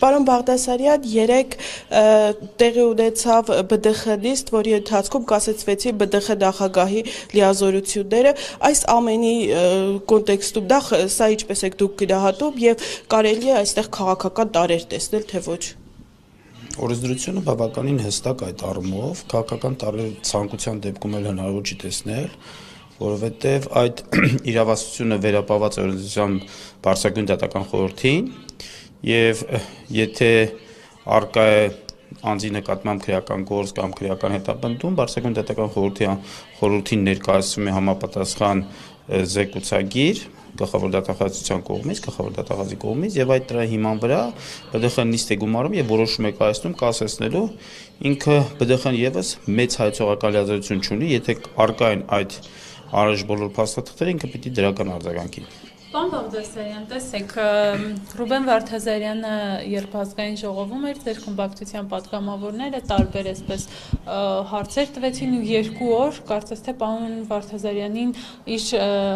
Պարոն Բաղդասարյան, երեք տեղի ունեցավ ԲԴԽ նիստ, որի ընթացքում կասեցվեցին ԲԴԽ նախագահի լիազորությունները, այս ամենի կոնտեքստում սա ինչպես եք դուք գնահատում եւ կարելի է այստեղ քաղաքական տարեր տեսնել, թե ոչ։ Օրենսդրությունը բավականին հստակ այդ առումով, քաղաքական տարեր ցանկության դեպքում էլ հնարավոր չի տեսնել, որովհետև այդ իրավասությունը վերապահված է օրենսդրության բարձրագույն դատական խորհրդին եւ եթե արկա է անձի նկատմամբ քրեական գործ կամ քրեական հետապնդում, բարձրագույն դատական խորհրդին ներկայացում է համապատասխան զեկուցագիր գլխավոր դատախազության կողմից եւ այդ դրա հիման վրա ԲԴԽ-ն նիստ է գումարում եւ որոշում է կայացնում կասեցնելու ինքը ԲԴԽ-ն եւս մեծ հայցողական լիազորություն չունի, եթե արկա են այդ առաջ բոլոր փաստաթղթերը ինքը պիտի դրական արձագանքի։ Պարոն Բաղդասարյան, տեսեք, Ռուբեն Վարդազարյանը երբ ազգային ժողովում էր, ձեր խմբակցության պատգամավորները տարբեր այսպես հարցեր տվեցին ու 2 օր, կարծես թե պարոն Վարդազարյանին իր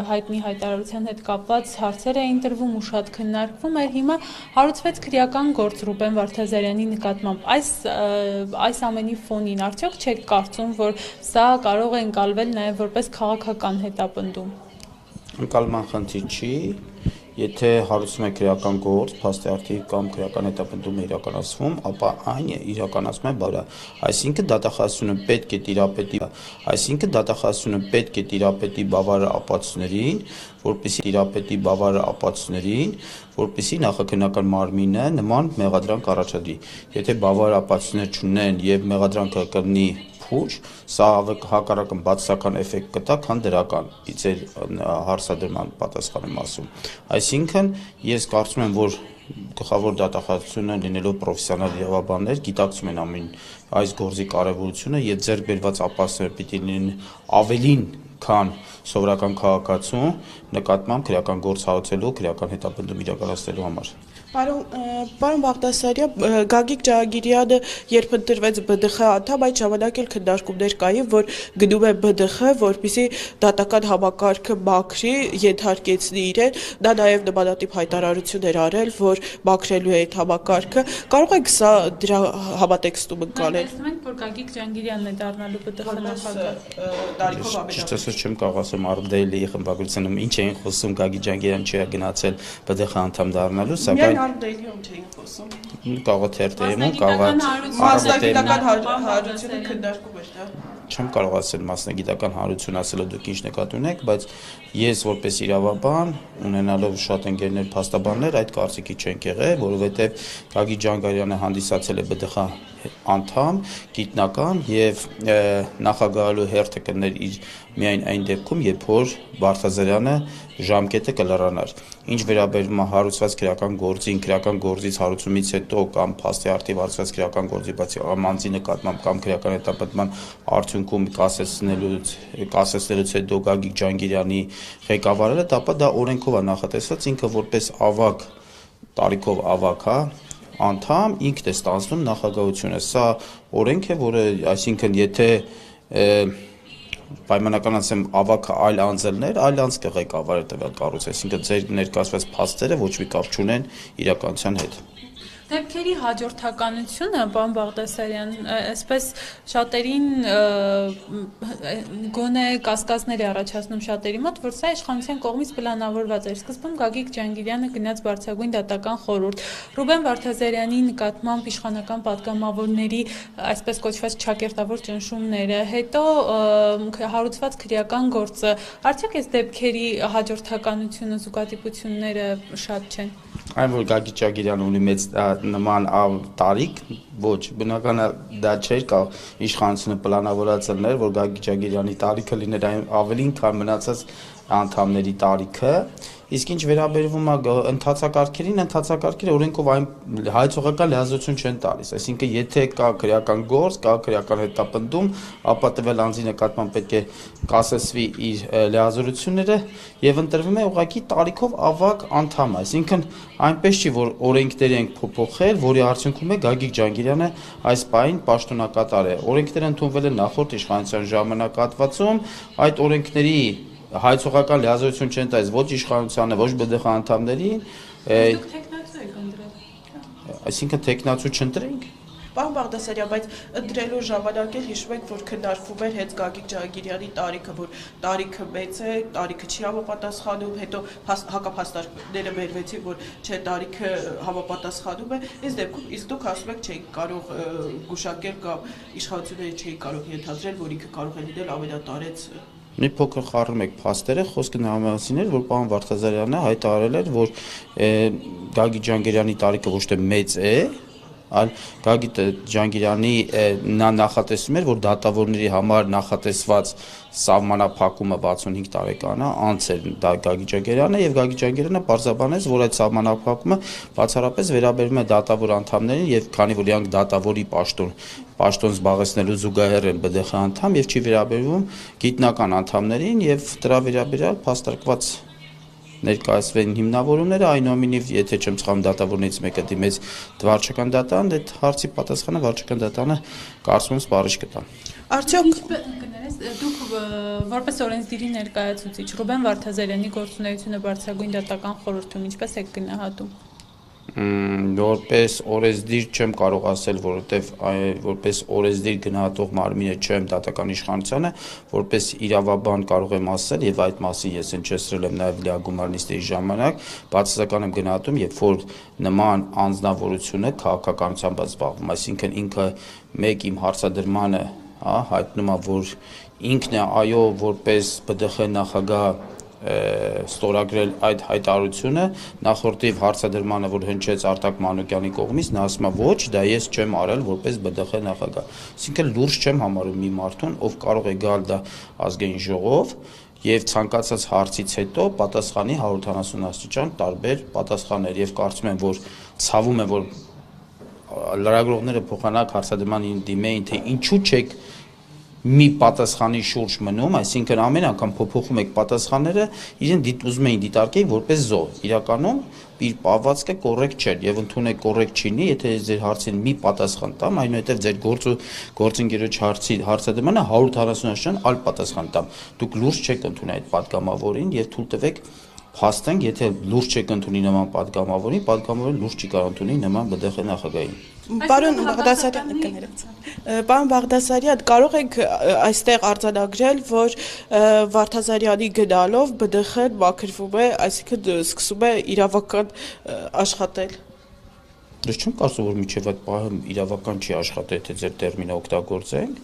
հայտնի հայտարարության հետ կապված հարցեր էին տրվում ու շատ քննարկվում էր, հիմա հարուցվեց քրեական գործ Ռուբեն Վարդազարյանի նկատմամբ։ Այս ամենի ֆոնին արդյոք չեք կարծում, որ սա կարող է ընկալվել նաև որպես քաղաքական հետապնդում։ Ընկալման խնդիր չի, եթե հարուցում է քրեական գործ, փաստի արդի կամ քրեական հետապնդում է իրականացվում, ապա այն իրականացում է բարա։ Այսինքն դատախազությունը պետք է տիրապետի բավարար ապացույցներին, որպեսզի նախաքննական մարմինը նման մեղադրանք առաջադրի։ Եթե բավարար ապացույցներ չունեն եւ մեղադրանքը կլինի փուչ, սա հակառակն բացասական էֆեկտ կտա, քան դրական իցեր հարցադրման պատասխանեմ ասում։ Այսինքն ես կարծում եմ, որ գլխավոր դատախազությունը լինելով պրոֆեսիոնալ իրավաբաններ գիտակցում են ամեն այս գործի կարևորությունը եւ ձեռք բերված ապացույցները պիտի լինեն ավելին քան սովորական քաղաքացու նկատմամբ քրեական գործ հարուցելու, քրեական հետապնդում իրականացնելու համար։ Պարոն Բաղդասարյան, Գագիկ Ջահանգիրյանը երբ ընտրվեց ԲԴԽ անդամ, այդ ժամանակ էլ քննարկումներ կային, որ գնում է ԲԴԽ, որպեսզի դատական համակարգը մաքրի, ենթարկեցնի իրեն, նա նաև նմանատիպ հայտարարություն էր արել, որ մաքրելու է այդ համակարգը։ Կարող եք սա դրա համատեքստում ընկալել։ Տեսնում ենք, որ Գագիկ Ջահանգիրյանն է դառնալու ԲԴԽ նախագահ։ Ճիշտ ասած չեմ կարող ասեմ Արդեյլի խմբակցությունում ինչ էին խոսում Գագիկ Ջահանգիրյանը չի գնացել ԲԴԽ անդամ դառնալու, սակայն Արդեյլիում չէին խոսում։ Կարող է թերթերում, կարող է մասնագիտական հարությունը քննարկում էր դա։ Չեմ կարող ասել մասնագիտական հարություն ասելով դուք ինչ նկատի ունեք, բայց ես որպես իրավաբան ունենալով շատ ընկերներ փաստաբաններ այդ կարծիքի չենք եղել, որովհետև Գագիկ Ջահանգիրյանը հանդիսացել է ԲԴԽ անդամ, գիտնական եւ նախագահելու հերթը կներ իր միայն այն դեպքում, երբ որ Վարդազարյանը ժամկետը կլրանար։ Ինչ վերաբերում է հարուցված քրեական գործին, քրեական գործից հարուցումից հետո կամ փաստի արդի հարուցված քրեական գործի բացի անձի նկատմամբ կամ քրեական հետապնդման արդյունքում կասեցնելուց հետո Գագիկ Ջահանգիրյանի ղեկավարելը, ապա դա օրենքով է նախատեսված, ինքը որպես ավագ տարիքով ավագ, անդամ ինքն է ստանձնում նախագահությունը։ Սա օրենք է, որը, այսինքն, եթե պայմանական ասեմ ավագ այլ անձելներ, այլ անձ կղեկավարի տվյալ կառույցը, այսինքն ձեր ներկայացված փաստերը ոչ մի կապ չունեն իրականության հետ։ Դեպքերի հաջորդականությունը, պարոն Բաղդասարյան, այսպես շատերին գոնե կասկածներ է առաջացնում շատերի մոտ, որ սա իշխանության կողմից պլանավորված էր։ Սկզբում Գագիկ Ջահանգիրյանը գնաց բարձրագույն դատական խորհուրդ, Ռուբեն Վարդազարյանի նկատմամբ իշխանական պատգամավորների այսպես կոչված ճակերտավոր ճնշումները, հետո հարուցված քրեական գործը, արդյոք այս դեպքերի հաջորդականությունը, զուգադիպությունները շատ չեն։ Այն որ Գագիկ Ջահանգիրյանը ունի մեծ նման տարիք, ոչ, բնական է դա չէր կարող իշխանությունը պլանավորած լիներ, որ Գագիկ Ջահանգիրյանի տարիքը լիներ ավելին, քան մնացած անդամների տարիքը, իսկ ինչ վերաբերվում է ընթացակարգերը օրենքով այն հայցողական լիազորություն չեն տալիս, այսինքն եթե կա քրեական գործ, կա քրեական հետապնդում, ապա տվել անձի նկատմամբ պետք է կասեցվի իր լիազորությունները եւ ընտրվում է ուղղակի տարիքով ավագ անդամ, այսինքն այնպես չի, որ օրենքներ են փոփոխել, որի արդյունքում է Գագիկ Ջահանգիրյանը այս պահին պաշտոնակատար է։ Օրենքները ընդունվել են նախորդ իշխանության ժամանակահատվածում, այդ օրենքների հայցողական լիազորություն չեն տալիս ոչ իշխանությանը, ոչ ԲԴԽ անդամներին։ այսինքն տեխնացու չընտրենք։ Պարոն Բաղդասարյան, բայց ընտրելու ժամանակ էլ հիշում եք, որ քննարկվում էր հենց Գագիկ Ջհանգիրյանի տարիքը, որ տարիքը մեծ է, տարիքը չի համապատասխանում, հետո հակափաստարկները բերվեցին, որ չէ, տարիքը համապատասխանում է, այս դեպքում իսկ դուք ասում եք չէի կարող գուշակել կամ իշխանությունները չէի կարող ենթադրել, որ ինքը կարող է լինել ամենատարեցը։ Մի փոքր խառնում եք փաստերը, խոսքը նրա մասին էր, որ պարոն Վարդազարյանը հայտարարել էր, որ Գագիկ Ջհանգիրյանի տարիքը ոչ թե մեծ է, այլ Գագիկ Ջհանգիրյանի նա նախատեսում էր, որ դատավորների համար նախատեսված սահմանափակումը 65 տարեկան է, անց էր դա Գագիկ Ջհանգիրյանը եւ Գագիկ Ջհանգիրյանը պարզաբանեց, որ այդ սահմանափակումը բացառապես վերաբերում է դատավոր անդամներին եւ քանի որ իրանք դատավորի պաշտոն զբաղեցնելու զուգահեռ են ԲԴԽ անդամ եւ չի վերաբերվում գիտնական անդամներին եւ դրա վերաբերյալ փաստարկված ներկայացվեն հիմնավորումները, այնուամենայնիվ, եթե չեմ սխալվում, դատավորներից մեկը դիմեց վարչական դատարան, այդ հարցի պատասխանը վարչական դատարանը կարծում եմ սպառիչ կտա։ Արդյոք դուք որպես օրենսդիրի ներկայացուցիչ Ռուբեն Վարդազարյանի գործունեությունը բարձրագույն դատական խորհրդում ինչպես եք գնահատում։ Որպես օրենսդիր չեմ կարող ասել, որովհետև որպես օրենսդիր գնահատող մարմինը չեմ դատական իշխանությանը, որպես իրավաբան կարող եմ ասել եւ այդ մասին ես հնչեցրել եմ նաեւ լիագումար նիստերի ժամանակ, բացասական եմ գնահատում, երբ որ նման անձնավորությունը քաղաքականությամբ զբաղվում, այսինքն ինքը մեկ իմ հարցադրմանը, հայտնում է, որ ինքն է այո որպես ԲԴԽ նախագահ ստորագրել այդ հայտարարությունը նախորդիվ հարցադրմանը, որ հնչեց Արտակ Մանուկյանի կողմից, նա ասում է ոչ, դա ես չեմ արել որպես ԲԴԽ նախագահ։ Այսինքն լուրջ չեմ համարում մի մարդուն, ով կարող է գալ դա ազգային ժողով եւ ցանկացած հարցից հետո պատասխանի 170 աստիճան տարբեր պատասխաններ եւ կարծում եմ, որ ցավում է, որ լրագրողները փոխանակ հարցադրման դիմեին, թե ինչու չեք մի պատասխանի շուրջ մնում, այսինքն ամեն անգամ փոփոխում եք պատասխանները, իրեն ուզում էին դիտարկել որպես զոհ։ Իրականում իր պահվածքը կոռեկտ չէր եւ ընդունեք կոռեկտ չինի, եթե ձեր հարցին մի պատասխան տամ, այնուհետեւ ձեր գործընկերոջ հարցադրմանը 140 աստիճան այլ պատասխան տամ։ Դուք լուրջ չեք ընդունել այդ պատգամավորին եւ թույլ տվեք փաստենք, եթե լուրջ չեք ընդունի նման պատգամավորին, պատգամավորը լուրջ չի կարող ընդունի նման ԲԴԽ նախագահին։ Պարոն Բաղդասարյան, կարող եք այստեղ արձանագրել, որ Վարդազարյանի գնալով ԲԴԽ-ն մաքրվում է, այսինքն սկսում է իրավական աշխատել։ Ես չեմ կարծում, որ միջև այդ պահը իրավական չի աշխատել, եթե ձեր տերմինը օգտագործենք,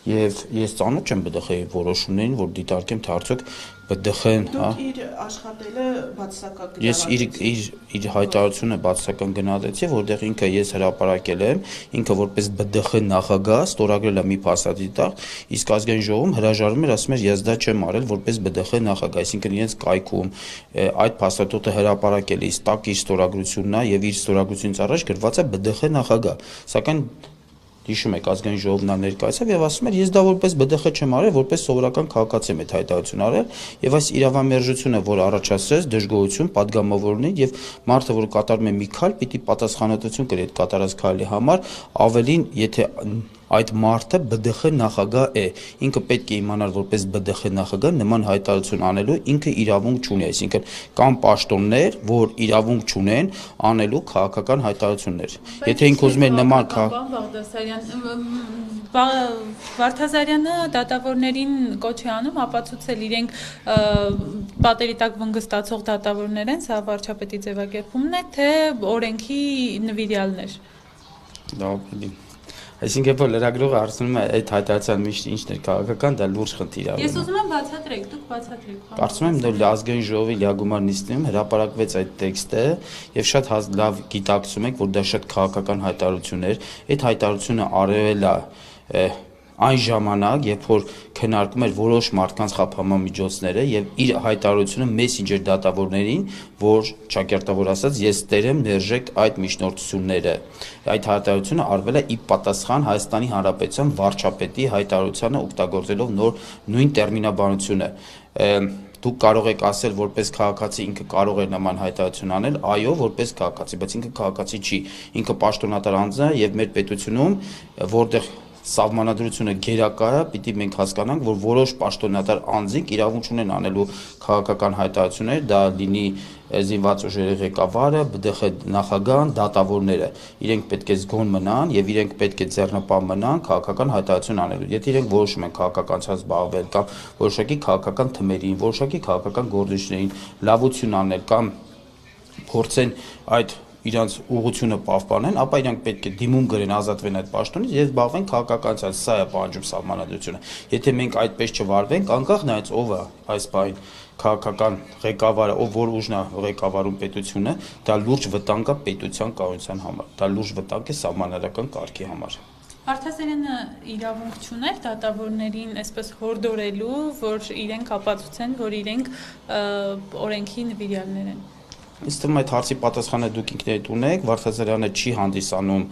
եւ ես ծանոթ չեմ ԲԴԽ-ի որոշումներին, որ դիտարկեմ թե արդյոք ԲԴԽ-ն, Դուք իր աշխատելը բացասական գնահատեցիք։ Ես իր հայտարարությունը բացասական գնահատեցի, որտեղ ինքը ես հրապարակել եմ, ինքը որպես ԲԴԽ նախագահ ստորագրել է մի փաստաթղթի տակ, իսկ ազգային ժողովում հրաժարվում էր, ասում էր ես դա չեմ արել որպես ԲԴԽ նախագահ, այսինքն իրենց կայքում այդ փաստաթղթը հրապարակելիս տակ իր ստորագրությունն է եւ իր ստորագրությունից առաջ գրված է ԲԴԽ նախագահ, սակայն հիշում եք ազգային ժողովն ներկայացավ եւ ասում էր ես դա որպես ԲԴԽ չեմ արել, որպես սովորական քաղաքացի եմ այդ հայտարարություն արել եւ այս իրավամերժությունը, որ առաջացրեց դժգոհություն падգամավորներին եւ մարդը, որ կատարում է մի քայլ, պիտի պատասխանատվություն կրի այդ կատարած քայլի համար, ավելին, եթե այդ մարդը ԲԴԽ նախագահ է, ինքը պետք է իմանալ որպես ԲԴԽ նախագահ նման հայտարարություն անելու ինքը իրավունք չունի, այսինքն կան պաշտոններ, որ իրավունք չունեն անելու քաղաքական հայտարարություններ։ Եթե ինքը ուզում է նման Վարդազարյանը դատավորներին կոչ է անում ապացուցել իրենք պատերի տակ վնգստացող դատավորներ են, սա վարչապետի ձևակերպումն է, թե օրենքի նվիրյալներ։ Դա Այսինքն որ լրագրողը հարցնում է այդ հայտարարության միշտ ինչն էր քաղաքական, դա լուրջ խնդիր է։ Ես ուզում եմ բացատրեք, դուք բացատրեք։ Կարծում եմ որ ազգային ժողովի լիագումար նիստում հրապարակվեց այդ տեքստը եւ շատ լավ գիտակցում եք, որ դա շատ քաղաքական հայտարարություն էր։ Այդ հայտարարությունը արվել է այն ժամանակ, երբ որ քննարկում էր որոշ մարդկանց խափանամիջոցները եւ իր հայտարարությունը մեսենջեր դատավորներին, որ ճակերտավոր ասած ես տերեմ ներժեք այդ միջնորդությունները։ Այդ հայտարարությունը արվել է ի պատասխան Հայաստանի Հանրապետության վարչապետի հայտարարությանը օգտագործելով նույն տերմինաբանությունը։ Դուք կարող եք ասել որպես քաղաքացի ինքը կարող է նման հայտարարություն անել, այո, որպես քաղաքացի, բայց ինքը քաղաքացի չի, ինքը պաշտոնատար անձ է եւ մեր պետությունում որտեղ սահմանադրությունը գերակա է, պիտի մենք հասկանանք, որ որոշ պաշտոնատար անձինք իրավունք ունեն անելու քաղաքական հայտարարություններ, դա լինի զինված ուժերի ղեկավարը, ԲԴԽ նախագահան, դատավորները, իրենք պետք է զգոն մնան եւ իրենք պետք է ձեռնպահ մնան քաղաքական հայտարարություն անելու։ Եթե իրենք որոշում են քաղաքականությամբ զբաղվել կամ որոշակի քաղաքական թմերին, որոշակի քաղաքական գործիչներին լավություն անել կամ փորձեն այդ իրանց ուղղությունը պահպանեն, ապա իրանք պետք է դիմում գրեն ազատվեն այդ պաշտոնից եւ զբաղվեն քաղաքականությամբ, սա է պահանջում սահմանադրությունը։ Եթե մենք այդպես չվարվենք, անկախ նայած ով է այս բային քաղաքական ղեկավարը, ով որ ուժն է ղեկավարում պետությունը, դա լուրջ վտանգ է պետության կառավարության համար, դա լուրջ վտանգ է սահմանադրական կարգի համար։ Վարդազարյանը իրավունք չուներ դատավորներին այսպես հորդորելու, որ իրենք ապացուցեն, որ իրենք օրենքի նվիրյալներ են։ Ինձ թվում է այդ հարցի պատասխանը դուք ինքներդ ունեք, Վարդազարյանը չի հանդիսանում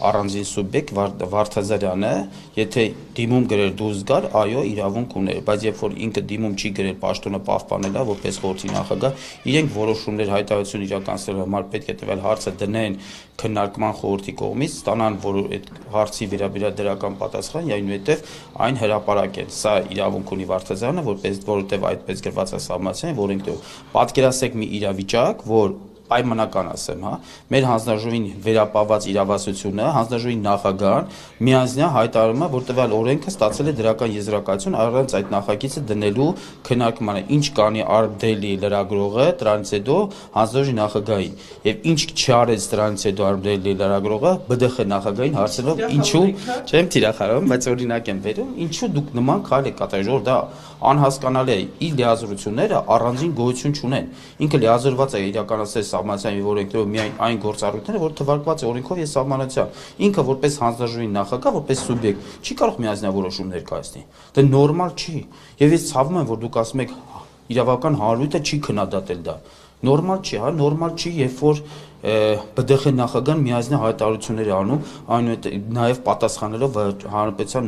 առանձին սուբյեկտ, Վարդազարյանը, եթե դիմում գրեր դուրս գար, այո, իրավունք ուներ, բայց երբ որ ինքը դիմում չի գրել պաշտոնը պահպանելա, որպես խորհրդի նախագահ, իրենք որոշումներ հայտարարություն իրականացնելու համար պետք է տվել հարցը դնեն քննարկման խորհրդի կողմից, ստանան որ այդ հարցի վերաբերյալ դրական պատասխան, այնուհետև այն հրապարակեն։ Սա իրավունք ունի Վարդազարյանը, որովհետև այդպես գրված է սահմանադրության, որ ինքը պատկերացեք մի իրավիճակ, որ պայմանական ասեմ, հա, մեր հանձնաժողովին վերապահված իրավասությունը, հանձնաժողովի նախագահան միանձնյա հայտարարում է, որ տվյալ օրենքը ստացել է դրական եզրակացություն առանց այդ նախագիծը դնելու քննարկմանը, ինչ կանի արդելի լրագրողը դրանից հետո հանձնաժողովի նախագահին եւ ինչ չարեց դրանից հետո արդելի լրագրողը ԲԴԽ նախագահին հարցնելով ինչու չեմ թիրախարում, բայց օրինակ եմ վերում, ինչու դուք նման քայլ եք կատարել, որ դա անհասկանալի է, իր լիազորությունները առանձին գոյություն չունեն, ինքը լիազորված է իրականացնել սահմանադրության եւ օրենքներով միայն այն գործառույթները, որ թվարկված է օրենքով եւ սահմանադրությամբ, ինքը որպես հանձնաժողովի նախագահ, որպես սուբյեկտ չի կարող միանձնյա որոշումներ կայացնել, դա նորմալ չի եւ ես ցավում եմ, որ դուք ասում եք իրավական հանրույթը չի քննադատել դա, նորմալ չի, հա, նորմալ չի, երբ որ ԲԴԽ նախագահան միանձնյա հայտարարություններ անում, այնուհետև նաև պատասխանելով հանրապետության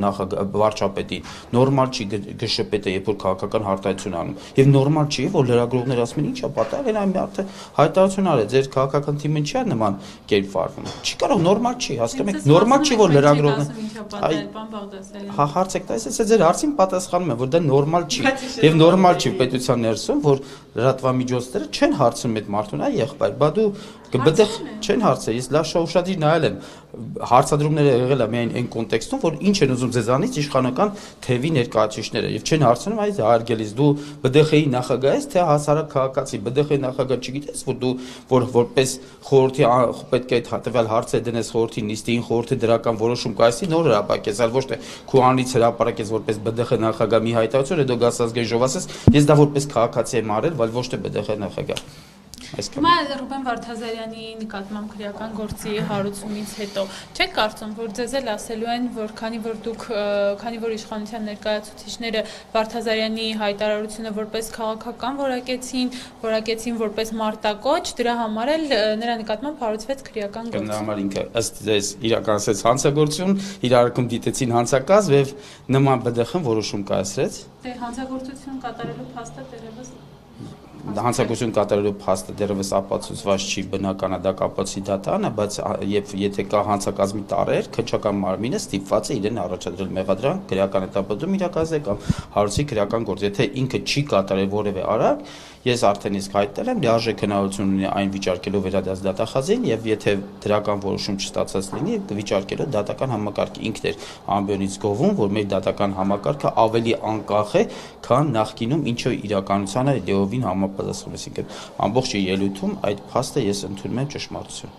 վարչապետին։ Նորմալ չի ԳՇՊՏ-ը, երբ որ քաղաքական հայտարարություն անում։ Եվ նորմալ չի, որ լրագրողները ասում են, ի՞նչ է պատահել, այն մարդը հայտարարություն արել, ձեր քաղաքական թիմը չի նման կերպ վարվում։ Չի կարող, նորմալ չի, հասկանում եք, նորմալ չի, որ լրագրողները։ Հա, հարց եք տալիս, ես ձեր հարցին պատասխանում եմ, որ դա նորմալ չի։ Եվ նորմալ չի պետության ներսում, որ լրատվամիջոցները չեն հարցնում այդ մարդուն, այ եղբայր, բա դու ԲԴԽ չեն հարցել, ես լավ շահուշադիր նայել եմ, հարցադրումները եղել է միայն այն կոնտեքստում, որ ինչ են ուզում ձեզանից իշխանական թևի ներկայացուցիչները եւ չեն հարցնում այս հարգելիս դու ԲԴԽ-ի նախագահ ես, թե հասարակ քաղաքացի, ԲԴԽ-ի նախագահ չգիտես, որ դու որպես խորհրդի պետք է տվյալ հարցը դնես խորհրդի նիստին, խորհրդի դրական որոշում կայացի, նոր հրապարակես, այլ ոչ թե քո անից հրապարակես որպես ԲԴԽ նախագահ մի հայտարարություն, հետո գաս ազգային ժողով ասես, ես դա որպես քաղաքացի եմ արել, այլ ոչ թե ԲԴԽ նախագահ։ Հիմա Ռուբեն Վարդազարյանի նկատմամբ քրեական գործի հարուցումից հետո չեք կարծում, որ ձեզ էլ ասելու են, որ քանի որ իշխանության ներկայացուցիչները Վարդազարյանի հայտարարությունը որպես քաղաքական որակեցին որպես մարտակոչ, դրա համար էլ նրա նկատմամբ հարուցվեց քրեական գործ։ Դրա համար ինքը ըստ ձեզ իրականացրեց հանցագործություն, իրարքում դիտեցին հանցակազմ եւ նման ԲԴԽ-ն որոշում կայացրեց։ Դե հանցագործություն կատարելու փաստը դեռևս հանցագործություն կատարելու փաստը դեռևս ապացուցված չի, բնական է դա կապոցի դատան է, բայց եթե կա հանցակազմի տարեր, քննչական մարմինը ստիպված է իրեն առաջադրել մեղադրանք քրեական հետապնդում իրականացնել կամ հարուցի քրեական գործ։ Եթե ինքը չի կատարել որևէ արարք, ես արդեն իսկ հայտնել եմ, լիարժեք հնարավորություն ունի այն վիճարկելով վերադարձ դատախազին եւ եթե դրական որոշում չստացած լինի, վիճարկելով դատական համակարգի ինքն էր ամբողջից գովում, որ մեր դատական համակարգը ավելի անկախ է, քան նախկինում, ինչը իրականությանը լիովին համապատասխանում է, այսինքն ամբողջ ելույթում այդ փաստը ես ընդունում եմ ճշմարտություն։